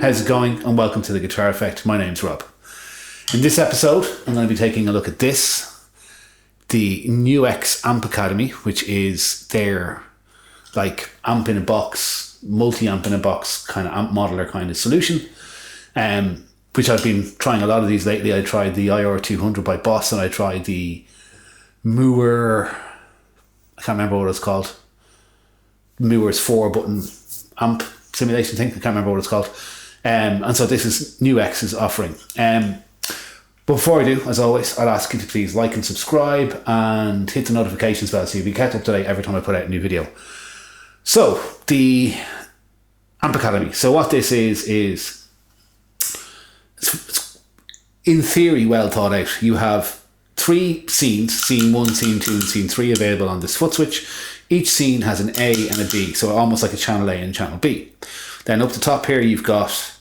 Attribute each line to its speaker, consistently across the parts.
Speaker 1: how's it going? And welcome to The Guitar Effect. My name's Rob. In this episode, I'm going to be taking a look at this, the NUX Amp Academy, which is their like amp in a box, multi-amp in a box kind of amp modeler kind of solution, which I've been trying a lot of these lately. I tried the IR200 by Boss, and I tried the Mooer, I can't remember what it's called, Mooer's 4-button amp simulation thing, I can't remember what it's called. And so this is NUX's offering. Before I do, as always, I'll ask you to please like and subscribe and hit the notifications bell so you'll be kept up to date every time I put out a new video. So, the Amp Academy. So what this is it's in theory well thought out. You have 3 scenes, scene 1, scene 2 and scene 3 available on this foot switch. Each scene has an A and a B, so almost like a channel A and channel B. Then up the top here you've got,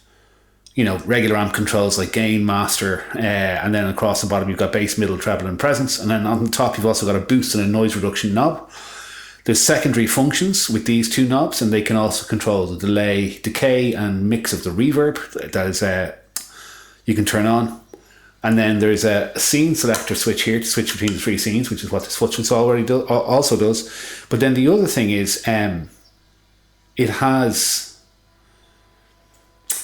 Speaker 1: you know, regular amp controls like gain, master, and then across the bottom you've got bass, middle, treble and presence, and then on the top you've also got a boost and a noise reduction knob. There's secondary functions with these 2 knobs, and they can also control the delay, decay and mix of the reverb. That is, you can turn on. And then there's a scene selector switch here to switch between the 3 scenes, which is what this foot switch also does. But then the other thing is,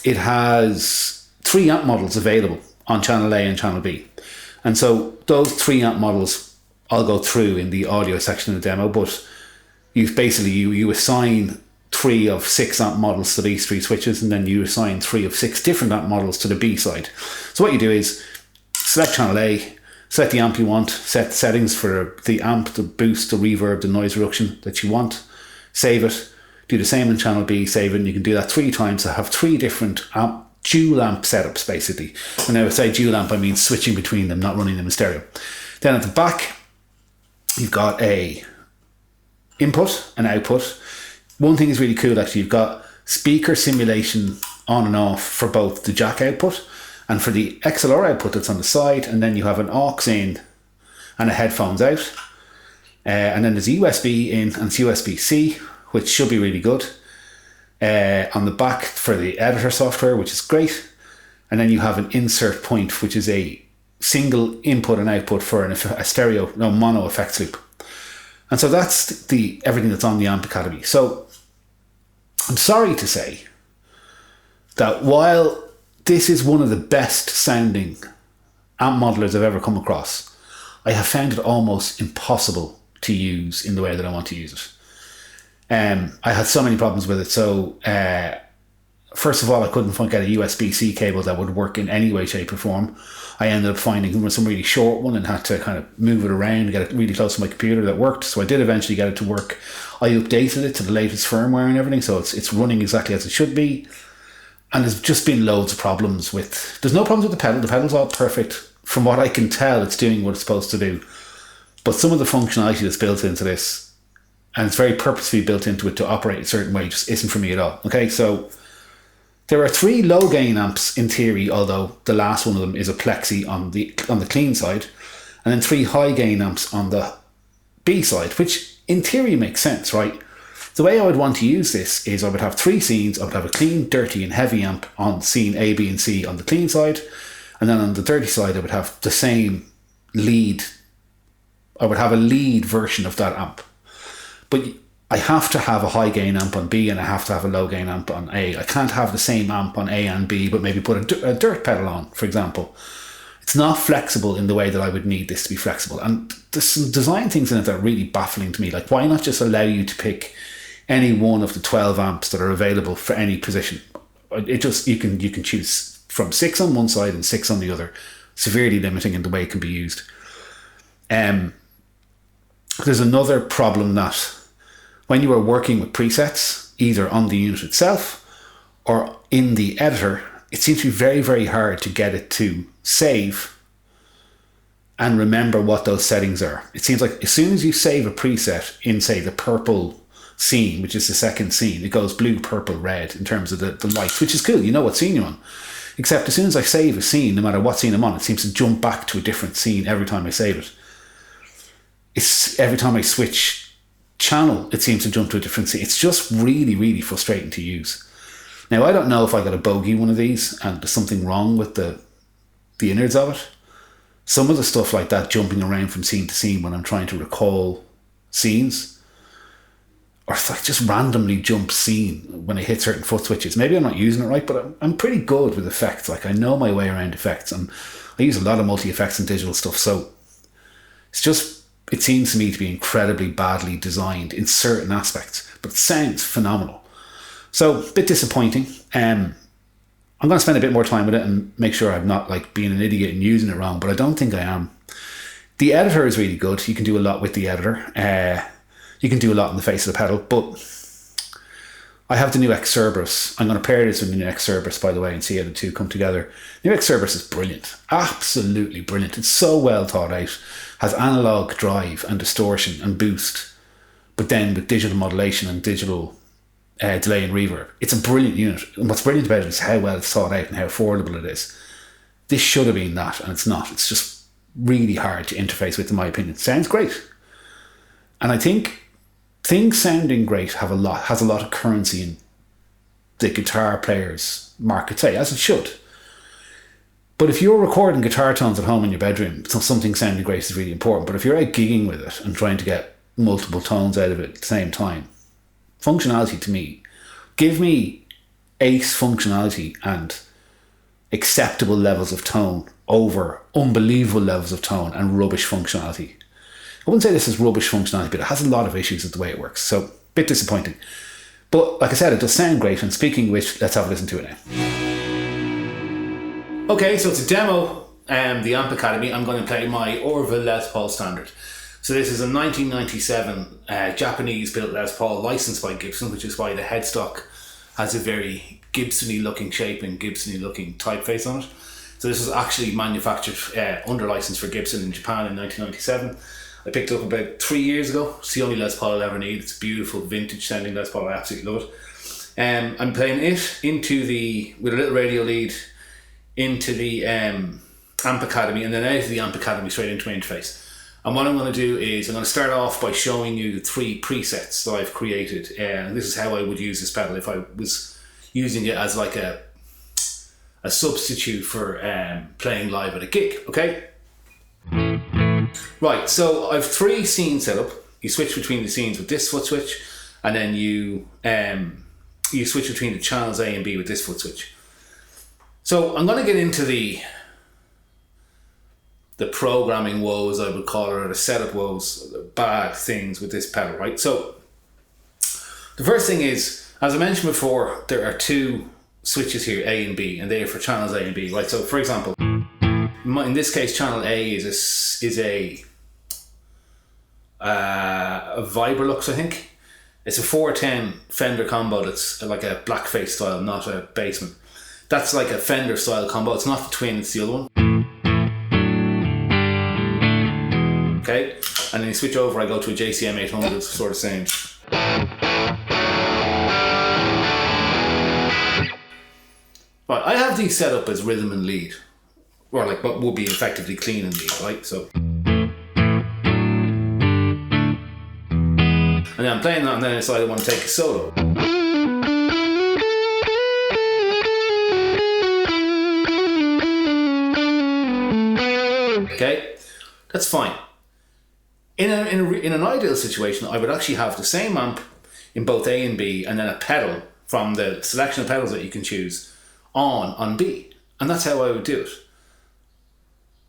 Speaker 1: it has 3 amp models available on channel A and channel B. And so those 3 amp models I'll go through in the audio section of the demo, but you assign 3 of 6 amp models to these 3 switches, and then you assign 3 of 6 different amp models to the B side. So what you do is select channel A, select the amp you want, set the settings for the amp, the boost, the reverb, the noise reduction that you want, save it, do the same in channel B, save it, and you can do that 3 times to have 3 different dual amp setups basically. When I say dual amp, I mean switching between them, not running them in stereo. Then at the back, you've got a input and output. One thing is really cool actually, you've got speaker simulation on and off for both the jack output and for the XLR output that's on the side, and then you have an aux in and a headphones out. And then there's USB in and it's USB-C, which should be really good. On the back for the editor software, which is great. And then you have an insert point, which is a single input and output for a mono effects loop. And so that's everything that's on the Amp Academy. So I'm sorry to say that while this is one of the best sounding amp modelers I've ever come across, I have found it almost impossible to use in the way that I want to use it. I had so many problems with it. So first of all, I couldn't get a USB-C cable that would work in any way, shape or form. I ended up finding some really short one and had to kind of move it around and get it really close to my computer that worked. So I did eventually get it to work. I updated it to the latest firmware and everything, so it's running exactly as it should be. And there's just been loads of problems there's no problems with the pedal. The pedal's all perfect. From what I can tell, it's doing what it's supposed to do. But some of the functionality that's built into this, and it's very purposefully built into it to operate a certain way, just isn't for me at all. Okay, so there are 3 low gain amps in theory, although the last one of them is a plexi on the clean side, and then 3 high gain amps on the B side, which in theory makes sense, right? The way I would want to use this is I would have 3 scenes. I would have a clean, dirty and heavy amp on scene A, B and C on the clean side, and then on the dirty side I would have the same lead. I would have a lead version of that amp. But I have to have a high gain amp on B and I have to have a low gain amp on A. I can't have the same amp on A and B, but maybe put a dirt pedal on, for example. It's not flexible in the way that I would need this to be flexible. And there's some design things in it that are really baffling to me. Like, why not just allow you to pick any one of the 12 amps that are available for any position? You can choose from 6 on one side and 6 on the other, severely limiting in the way it can be used. There's another problem that when you are working with presets, either on the unit itself or in the editor, it seems to be very, very hard to get it to save and remember what those settings are. It seems like as soon as you save a preset in, say, the purple scene, which is the second scene, it goes blue, purple, red in terms of the lights, which is cool. You know what scene you're on. Except as soon as I save a scene, no matter what scene I'm on, it seems to jump back to a different scene every time I save it. It's every time I switch channel, it seems to jump to a different scene. It's just really, really frustrating to use. Now, I don't know if I got a bogey one of these and there's something wrong with the innards of it. Some of the stuff like that, jumping around from scene to scene when I'm trying to recall scenes, or if I just randomly jump scene when I hit certain foot switches. Maybe I'm not using it right, but I'm pretty good with effects. Like, I know my way around effects, and I use a lot of multi-effects and digital stuff, so it seems to me to be incredibly badly designed in certain aspects, but it sounds phenomenal. So, a bit disappointing. I'm going to spend a bit more time with it and make sure I'm not like being an idiot and using it wrong, but I don't think I am. The editor is really good. You can do a lot with the editor. You can do a lot in the face of the pedal, but I have the NUX Cerberus. I'm going to pair this with the NUX Cerberus, by the way, and see how the two come together. NUX Cerberus is brilliant. Absolutely brilliant. It's so well thought out. Has analog drive and distortion and boost, but then with digital modulation and digital delay and reverb. It's a brilliant unit. And what's brilliant about it is how well it's thought out and how affordable it is. This should have been that, and it's not. It's just really hard to interface with, in my opinion. It sounds great. And I think things sounding great has a lot of currency in the guitar player's market today, as it should. But if you're recording guitar tones at home in your bedroom, something sounding great is really important. But if you're out gigging with it and trying to get multiple tones out of it at the same time, functionality to me, give me ace functionality and acceptable levels of tone over unbelievable levels of tone and rubbish functionality. I wouldn't say this is rubbish functionality, but it has a lot of issues with the way it works. So, a bit disappointing. But like I said, it does sound great. And speaking of which, let's have a listen to it now. Okay, so it's a demo, the Amp Academy. I'm going to play my Orville Les Paul Standard. So this is a 1997 Japanese-built Les Paul licensed by Gibson, which is why the headstock has a very Gibson-y looking shape and Gibson-y looking typeface on it. So this was actually manufactured under license for Gibson in Japan in 1997. I picked it up about 3 years ago. It's the only Les Paul I'll ever need. It's a beautiful vintage sounding Les Paul. I absolutely love it. I'm playing it with a little radio lead into the Amp Academy, and then out of the Amp Academy straight into my interface. And what I'm going to do is I'm going to start off by showing you the 3 presets that I've created. And this is how I would use this pedal if I was using it as like a substitute for playing live at a gig, okay? Right, so I've 3 scenes set up. You switch between the scenes with this foot switch, and then you switch between the channels A and B with this foot switch. So I'm going to get into the programming woes, I would call it, or the setup woes, the bad things with this pedal, right? So the first thing is, as I mentioned before, there are 2 switches here, A and B, and they are for channels A and B, right? So for example, in this case, channel A is a Vibrolux, I think. It's a 410 Fender combo that's like a blackface style, not a Bassman. That's like a Fender style combo. It's not the twin, it's the other one. Okay, and then you switch over, I go to a JCM 800 sort of sound. Right, I have these set up as rhythm and lead, or like what would be effectively clean and lead, right? So, and then I'm playing that, and then I decide I want to take a solo. Okay, that's fine. In an ideal situation, I would actually have the same amp in both A and B, and then a pedal from the selection of pedals that you can choose on B, and that's how I would do it.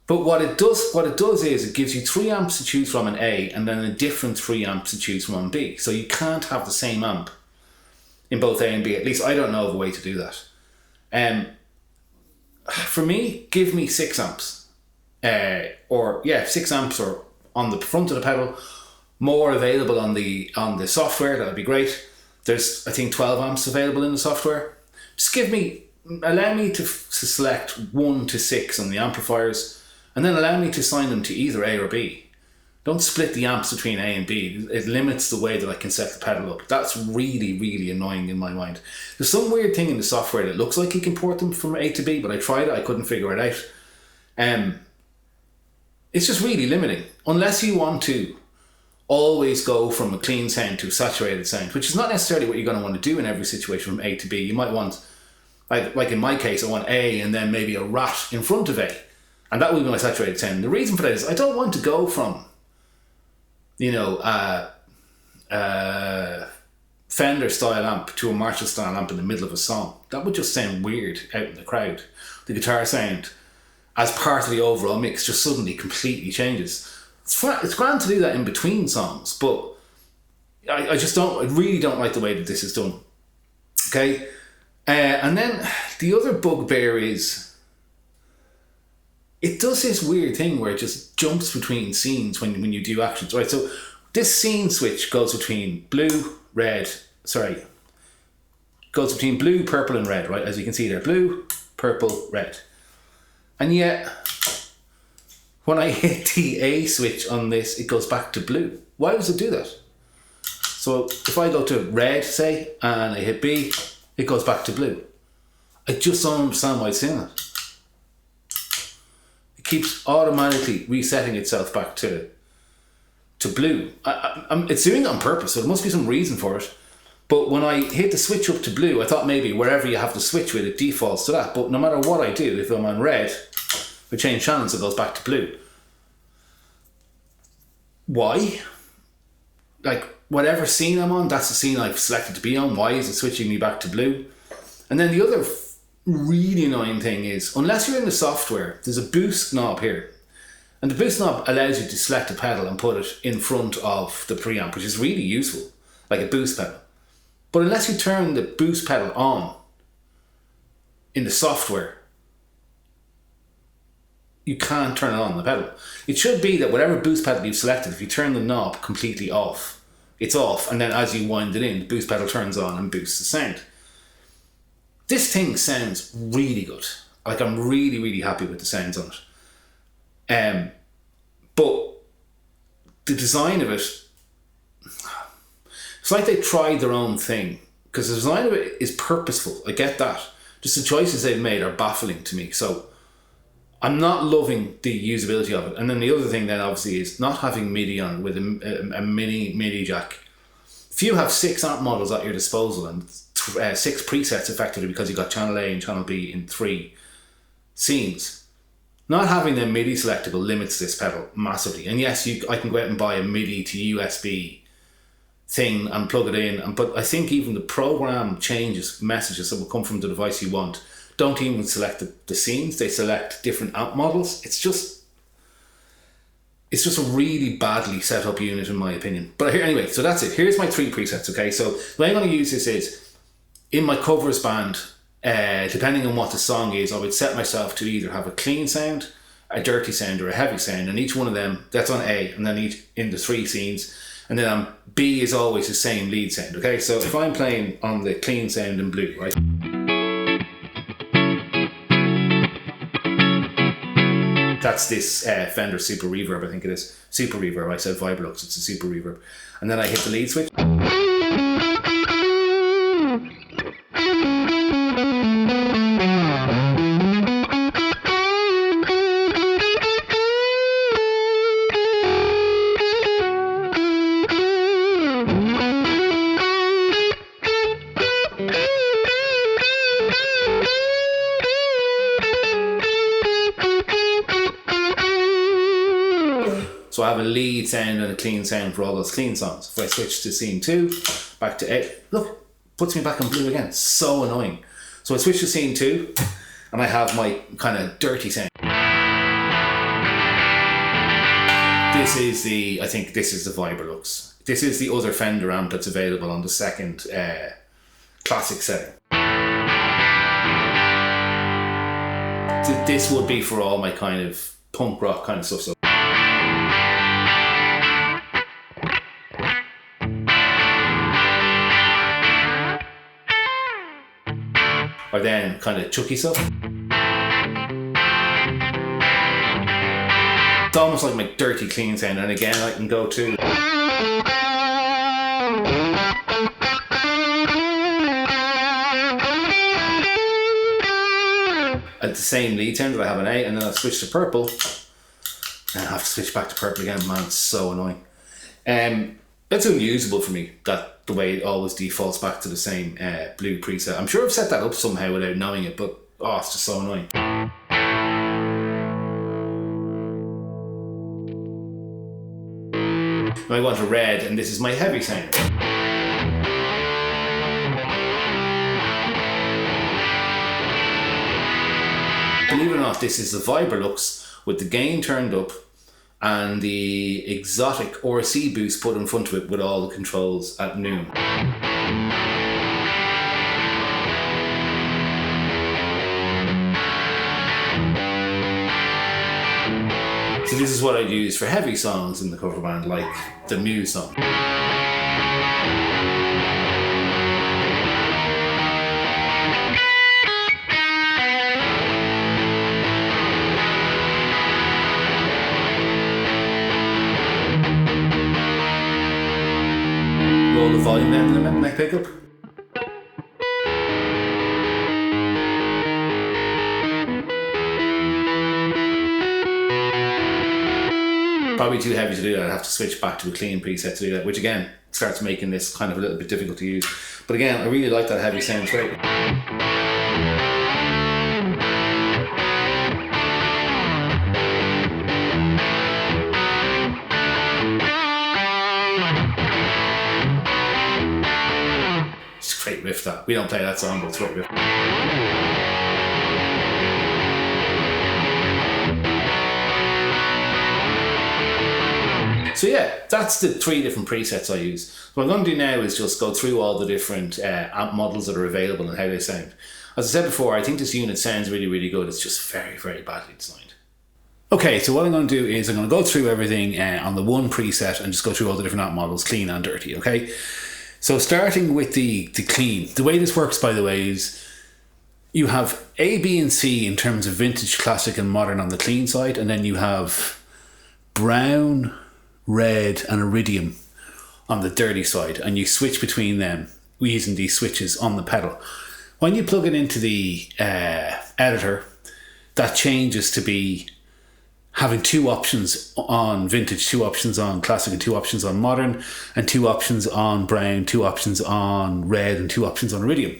Speaker 1: But what it does is it gives you 3 amps to choose from in A, and then a different 3 amps to choose from on B. So you can't have the same amp in both A and B. At least I don't know of a way to do that. For me, give me 6 amps, 6 amps, or on the front of the pedal, more available on the software. That would be great. There's, I think, 12 amps available in the software. Just allow me to select 1 to 6 on the amplifiers, and then allow me to assign them to either A or B. Don't split the amps between A and B. It limits the way that I can set the pedal up. That's really, really annoying in my mind. There's some weird thing in the software that looks like you can port them from A to B, but I tried it, I couldn't figure it out. It's just really limiting. Unless you want to always go from a clean sound to a saturated sound, which is not necessarily what you're going to want to do in every situation from A to B. You might want Like in my case, I want A and then maybe a rat in front of A. And that would be my saturated sound. The reason for that is I don't want to go from, Fender style amp to a Marshall style amp in the middle of a song. That would just sound weird out in the crowd. The guitar sound, as part of the overall mix, just suddenly completely changes. It's grand to do that in between songs, but I really don't like the way that this is done. Okay? And then the other bugbear is it does this weird thing where it just jumps between scenes when you do actions, right? So this scene switch goes between blue, purple and red, right? As you can see there, blue, purple, red. And yet, when I hit the A switch on this, it goes back to blue. Why does it do that? So if I go to red, say, and I hit B, it goes back to blue. I just don't understand why it's doing that. It keeps automatically resetting itself back to blue. It's doing it on purpose, so there must be some reason for it. But when I hit the switch up to blue, I thought maybe wherever you have the switch with, it defaults to that. But no matter what I do, if I'm on red, I change channels, it goes back to blue. Why? Like, whatever scene I'm on, that's the scene I've selected to be on. Why is it switching me back to blue? And then the other really annoying thing is, unless you're in the software, there's a boost knob here. And the boost knob allows you to select a pedal and put it in front of the preamp, which is really useful, like a boost pedal. But unless you turn the boost pedal on in the software, you can't turn it on the pedal. It should be that whatever boost pedal you've selected, if you turn the knob completely off, it's off, and then as you wind it in, the boost pedal turns on and boosts the sound. This thing sounds really good. Like, I'm really, really happy with the sounds on it. But the design of it, it's like they tried their own thing, because the design of it is purposeful. I get that. Just the choices they've made are baffling to me. So I'm not loving the usability of it. And then the other thing then obviously is not having MIDI on it with a mini MIDI jack. If you have 6 amp models at your disposal and 6 presets effectively, because you've got channel A and channel B in 3 scenes, not having them MIDI selectable limits this pedal massively. And yes, I can go out and buy a MIDI to USB thing and plug it in, but I think even the program messages that will come from the device you want don't even select the scenes. They select different amp models. It's just a really badly set up unit in my opinion. But anyway, so that's it. Here's my 3 presets, okay? So the way I'm going to use this is, in my covers band, depending on what the song is, I would set myself to either have a clean sound, a dirty sound, or a heavy sound, and each one of them, that's on A, and then each in the 3 scenes, and then B is always the same lead sound, okay? So if I'm playing on the clean sound in blue, right? That's this Fender Super Reverb, I think it is. Super Reverb, I said Vibrolux, it's a Super Reverb. And then I hit the lead switch. So I have a lead sound and a clean sound for all those clean songs. If I switch to scene 2, back to A, look, puts me back on blue again. It's so annoying. So I switch to scene 2, and I have my kind of dirty sound. I think this is the Vibrolux. This is the other Fender amp that's available on the second classic setting. This would be for all my kind of punk rock kind of stuff. So or then kind of chucky stuff. It's almost like my dirty clean sound, and again I can go to at the same lead sound that I have an A, and then I'll switch to purple and I have to switch back to purple again. Man, it's so annoying. That's unusable for me, that the way it always defaults back to the same blue preset. I'm sure I've set that up somehow without knowing it, but oh, it's just so annoying. I want a red, and this is my heavy sound. Believe it or not, this is the Vibrolux with the gain turned up and the exotic RC boost put in front of it with all the controls at noon. So this is what I'd use for heavy songs in the cover band, like the Mew song. Roll the volume down in the neck pickup. Probably too heavy to do that. I'd have to switch back to a clean preset to do that, which again starts making this kind of a little bit difficult to use. But again, I really like that heavy sound. It's great. It's a great riff that. We don't play that song, but it's a great riff. So yeah, that's the 3 different presets I use. What I'm going to do now is just go through all the different amp models that are available and how they sound. As I said before, I think this unit sounds really, really good. It's just very, very badly designed. Okay, so what I'm going to do is I'm going to go through everything on the one preset and just go through all the different amp models, clean and dirty, okay? So starting with the clean. The way this works, by the way, is you have A, B, and C in terms of vintage, classic, and modern on the clean side, and then you have brown, red, and iridium on the dirty side, and you switch between them using these switches on the pedal. When you plug it into the editor, that changes to be having 2 options on vintage, 2 options on classic, and 2 options on modern, and 2 options on brown, 2 options on red, and 2 options on iridium.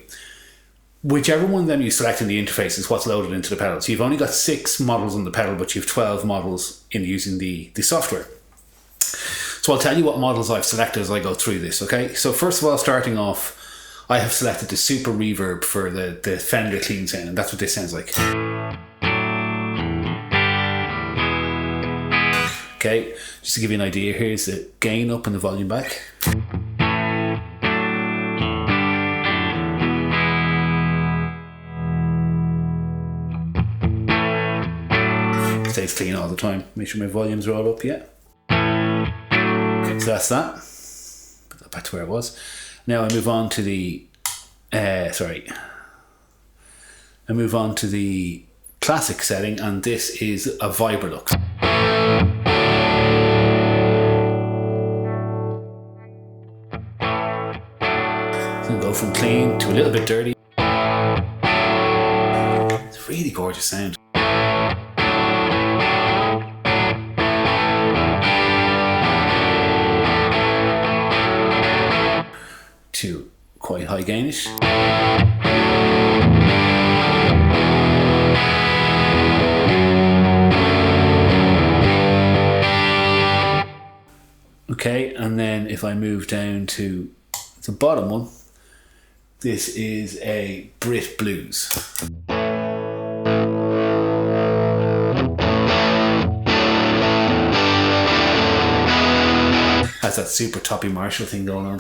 Speaker 1: Whichever one of them you select in the interface is what's loaded into the pedal. So you've only got 6 models on the pedal, but you have 12 models in using the software. So I'll tell you what models I've selected as I go through this, okay? So first of all, starting off, I have selected the super reverb for the Fender clean sound, and that's what this sounds like. Okay, just to give you an idea, here's the gain up and the volume back. Stays clean all the time. Make sure my volumes are all up, yeah. So that's that. Put that back to where it was. Now I move on to the classic setting, and this is a Vibrolux. So go from clean to a little bit dirty. It's a really gorgeous sound. To quite high gainish. Okay, and then if I move down to the bottom one, this is a Brit Blues. Has that super toppy Marshall thing going on.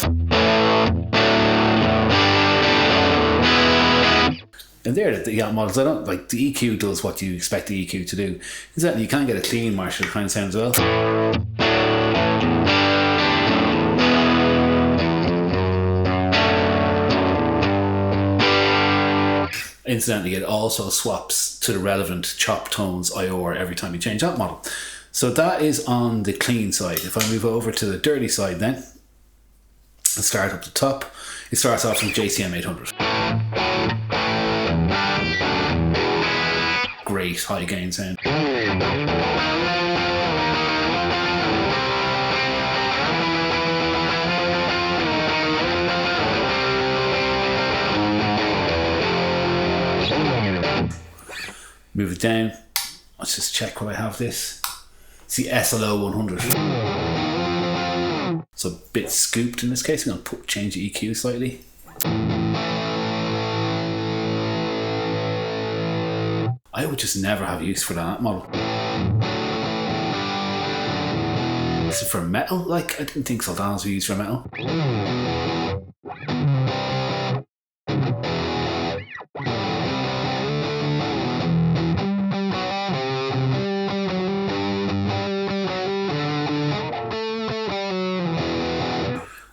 Speaker 1: And there, the amp models, I don't like the EQ does what you expect the EQ to do. Is that you can't get a clean Marshall kind of sound as well. Incidentally, it also swaps to the relevant Choptones IOR every time you change that model. So that is on the clean side. If I move over to the dirty side then, and start up the top, it starts off from JCM 800. Great high gain sound. Move it down. Let's just check what I have this. It's the SLO 100. So a bit scooped in this case. I'm going to change the EQ slightly. I would just never have use for that model. Is it for metal? Like, I didn't think Sultanas were used for metal.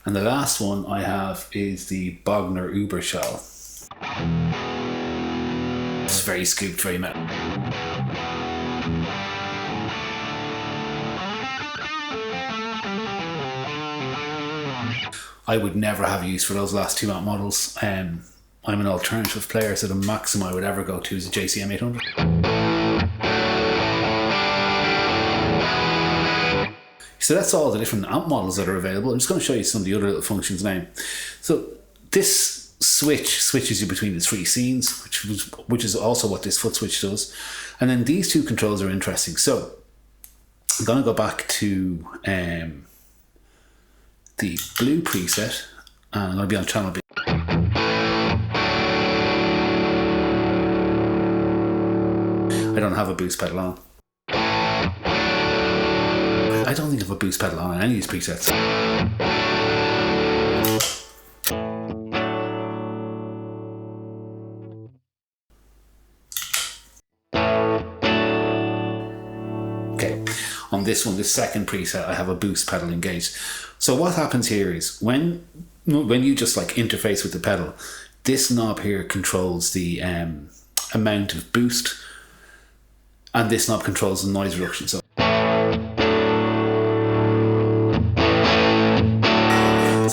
Speaker 1: And the last one I have is the Bogner Uberschall. It's very scooped, very metal. I would never have use for those last 2 amp models. I'm an alternative player, so the maximum I would ever go to is a JCM 800. So that's all the different amp models that are available. I'm just going to show you some of the other little functions now. So this switch switches you between the 3 scenes, which is also what this foot switch does. And then these 2 controls are interesting. So I'm going to go back to the blue preset, and I'm going to be on channel B. I don't have a boost pedal on. I don't think I have a boost pedal on any of these presets. Okay, on this one, this second preset, I have a boost pedal engaged. So what happens here is when you just like interface with the pedal, this knob here controls the amount of boost, and this knob controls the noise reduction. So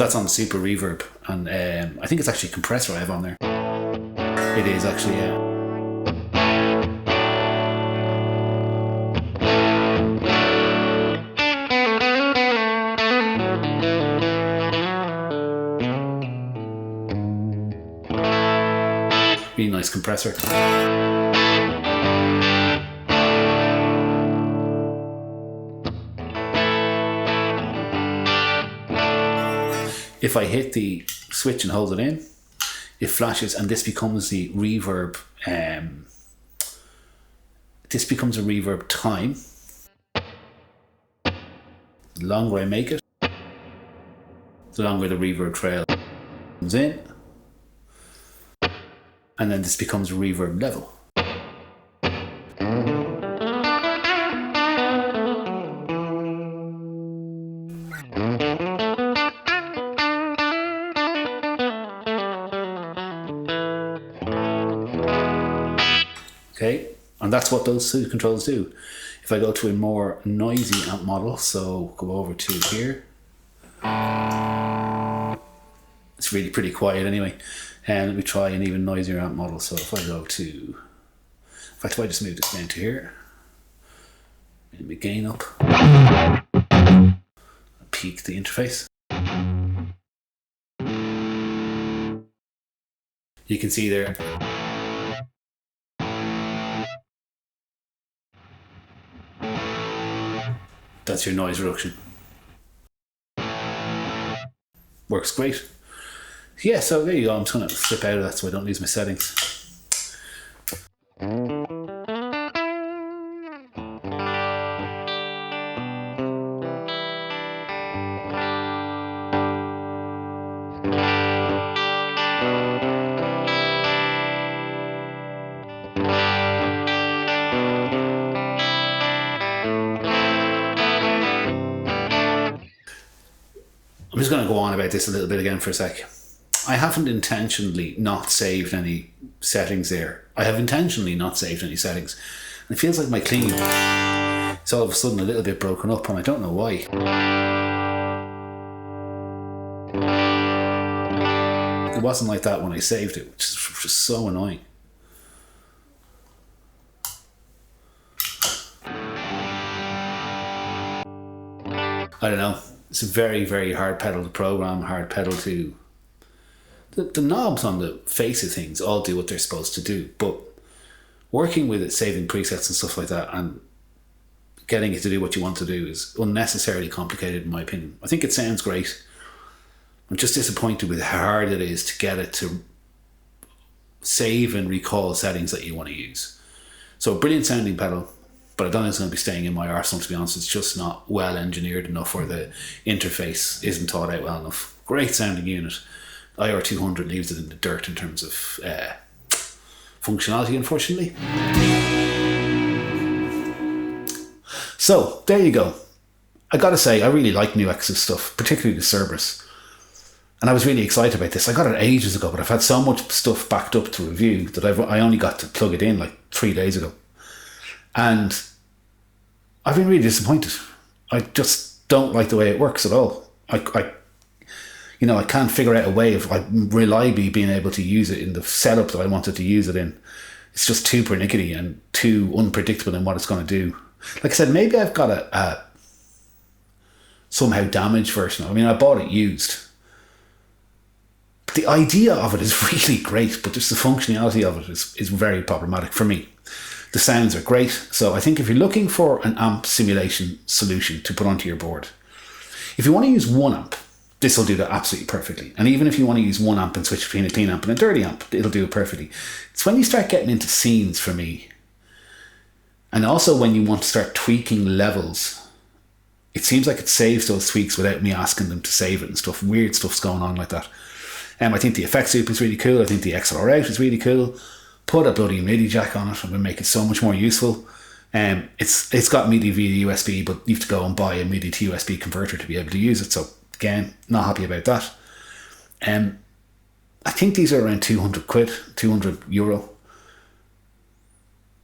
Speaker 1: that's on the super reverb, and I think it's actually a compressor I have on there. It is actually, yeah. Really nice compressor. If I hit the switch and hold it in, it flashes, and this becomes the reverb. This becomes a reverb time. The longer I make it, the longer the reverb trail comes in, and then this becomes a reverb level. Okay, and that's what those 2 controls do. If I go to a more noisy amp model, so go over to here, it's really pretty quiet anyway. And let me try an even noisier amp model. So if I go to, in fact, if I just move this down to here, and we gain up, peak the interface. You can see there. That's your noise reduction. Works great. Yeah, so there you go. I'm just going to flip out of that so I don't lose my settings. I'm just going to go on about this a little bit again for a sec. I haven't intentionally not saved any settings there. I have intentionally not saved any settings. And it feels like my clean is all of a sudden a little bit broken up, and I don't know why. It wasn't like that when I saved it, which is just so annoying. I don't know. It's a very, very hard pedal to program, hard pedal to... The knobs on the face of things all do what they're supposed to do, but working with it, saving presets and stuff like that, and getting it to do what you want to do is unnecessarily complicated in my opinion. I think it sounds great. I'm just disappointed with how hard it is to get it to save and recall settings that you want to use. So a brilliant sounding pedal, but I don't think it's going to be staying in my arsenal, to be honest. It's just not well engineered enough, or the interface isn't thought out well enough. Great sounding unit. IR200 leaves it in the dirt in terms of functionality, unfortunately. So there you go. I gotta say, I really like NUX's stuff, particularly the Cerberus. And I was really excited about this. I got it ages ago, but I've had so much stuff backed up to review that I only got to plug it in like 3 days ago. And I've been really disappointed. I just don't like the way it works at all. I can't figure out a way of reliably being able to use it in the setup that I wanted to use it in. It's just too pernickety and too unpredictable in what it's going to do. Like I said, maybe I've got a somehow damaged version. I mean, I bought it used. The idea of it is really great, but just the functionality of it is very problematic for me. The sounds are great. So I think if you're looking for an amp simulation solution to put onto your board, if you want to use one amp, this will do that absolutely perfectly. And even if you want to use one amp and switch between a clean amp and a dirty amp, it'll do it perfectly. It's when you start getting into scenes for me, and also when you want to start tweaking levels, it seems like it saves those tweaks without me asking them to save it and stuff. Weird stuff's going on like that. I think the effects loop is really cool. I think the XLR out is really cool. Put a bloody MIDI jack on it and it'll make it so much more useful. It's got MIDI via USB, but you have to go and buy a MIDI to USB converter to be able to use it. So again, not happy about that. I think these are around 200 quid, €200.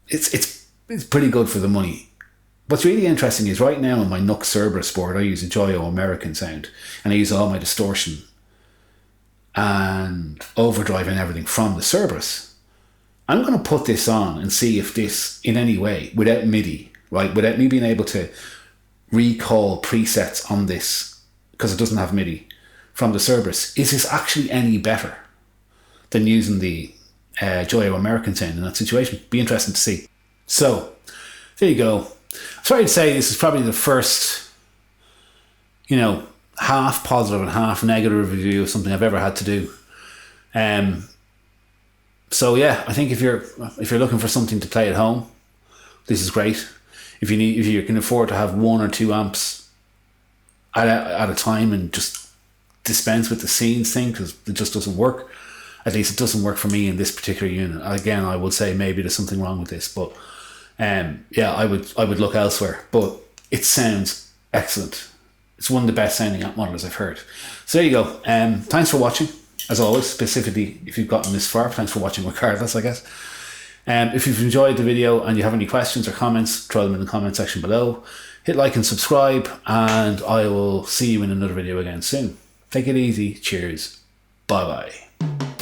Speaker 1: It's pretty good for the money. What's really interesting is right now on my NUX Cerberus board, I use a Joyo American sound, and I use all my distortion and overdrive and everything from the Cerberus. I'm going to put this on and see if this in any way, without MIDI, right, without me being able to recall presets on this, because it doesn't have MIDI, from the Cerberus, is this actually any better than using the Joyo American sound in that situation? Be interesting to see. So there you go. Sorry to say this is probably the first, half positive and half negative review of something I've ever had to do. So yeah, I think if you're looking for something to play at home, this is great. If you can afford to have 1 or 2 amps at a time and just dispense with the scenes thing, because it just doesn't work. At least it doesn't work for me in this particular unit. Again, I would say maybe there's something wrong with this, but I would look elsewhere. But it sounds excellent. It's one of the best sounding amp models I've heard. So there you go. Thanks for watching, as always, specifically if you've gotten this far. Thanks for watching regardless, I guess. If you've enjoyed the video and you have any questions or comments, throw them in the comment section below. Hit like and subscribe, and I will see you in another video again soon. Take it easy. Cheers. Bye bye.